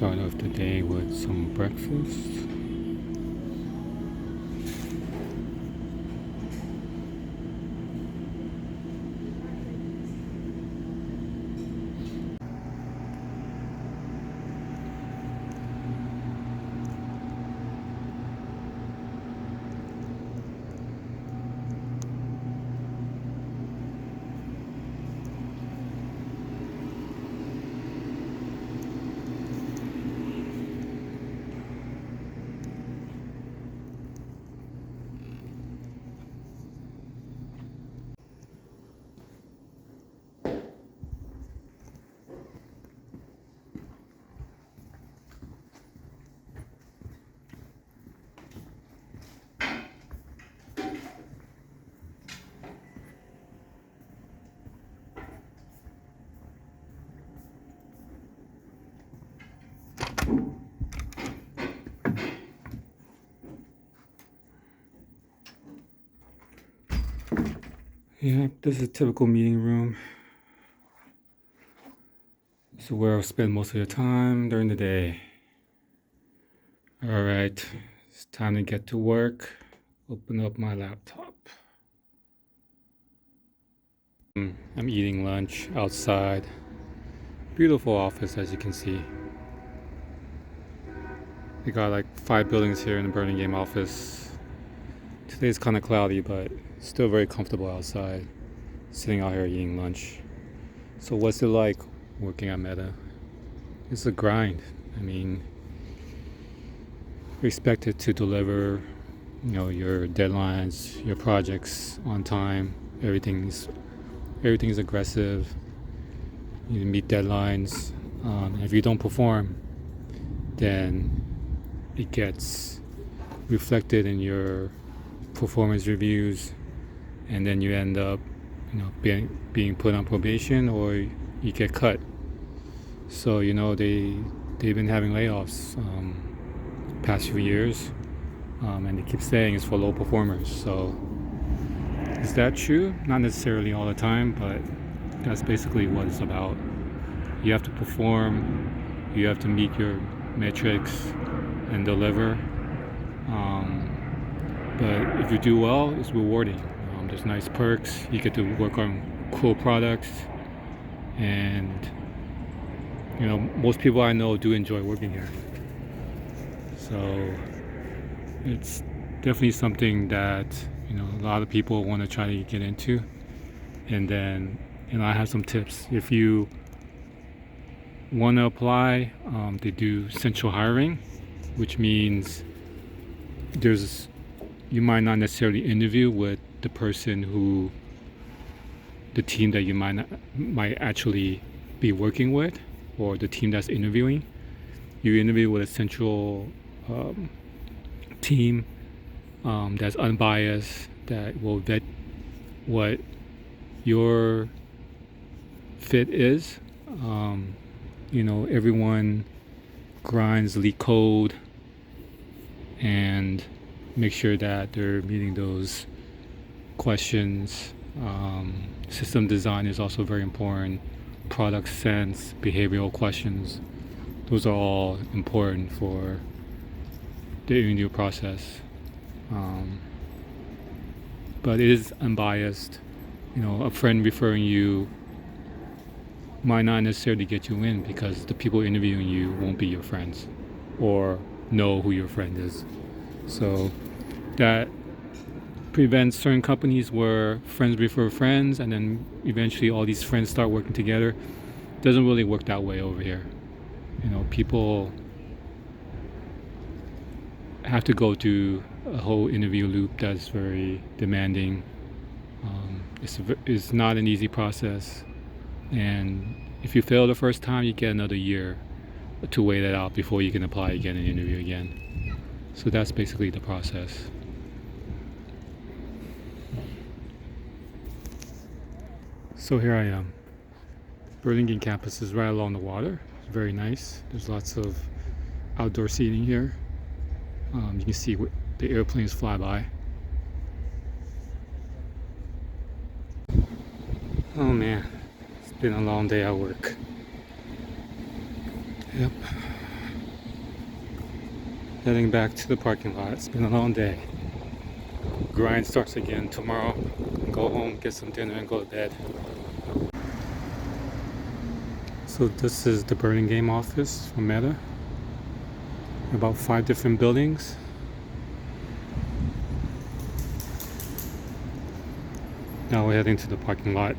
start off the day with some breakfast. Yeah, this is a typical meeting room. This is where I'll spend most of the time during the day. All right, it's time to get to work. Open up my laptop. I'm eating lunch outside. Beautiful office, as you can see. We got like 5 buildings here in the Burlingame office. Today's kind of cloudy, but still very comfortable outside, sitting out here eating lunch. So what's it like working at Meta? It's a grind. I mean, you're expected to deliver, your deadlines, your projects on time. Everything's aggressive. You meet deadlines. If you don't perform, then it gets reflected in your performance reviews, and then you end up, being put on probation or you get cut. So they've been having layoffs past few years, and they keep saying it's for low performers. So is that true? Not necessarily all the time, but that's basically what it's about. You have to perform, you have to meet your metrics and deliver. But if you do well, it's rewarding. There's nice perks. You get to work on cool products, and most people I know do enjoy working here. So it's definitely something that a lot of people want to try to get into. And then I have some tips. If you want to apply, they do central hiring, which means you might not necessarily interview with the team that you might actually be working with, or the team that's interviewing. You interview with a central team that's unbiased, that will vet what your fit is. Everyone grinds leak code and make sure that they're meeting those questions. System design is also very important. Product sense, behavioral questions. Those are all important for the interview process. But it is unbiased. A friend referring you might not necessarily get you in, because the people interviewing you won't be your friends or know who your friend is. So that prevents certain companies where friends refer friends, and then eventually all these friends start working together. It doesn't really work that way over here. People have to go through a whole interview loop that's very demanding. It's not an easy process, and if you fail the first time, you get another year to wait it out before you can apply again and interview again. So that's basically the process. So here I am. Burlingame campus is right along the water. It's very nice. There's lots of outdoor seating here. You can see the airplanes fly by. Oh man, it's been a long day at work. Yep. Heading back to the parking lot. It's been a long day. Grind starts again tomorrow. Go home, get some dinner, and go to bed. So this is the Burlingame office for Meta. About 5 different buildings. Now we're heading to the parking lot.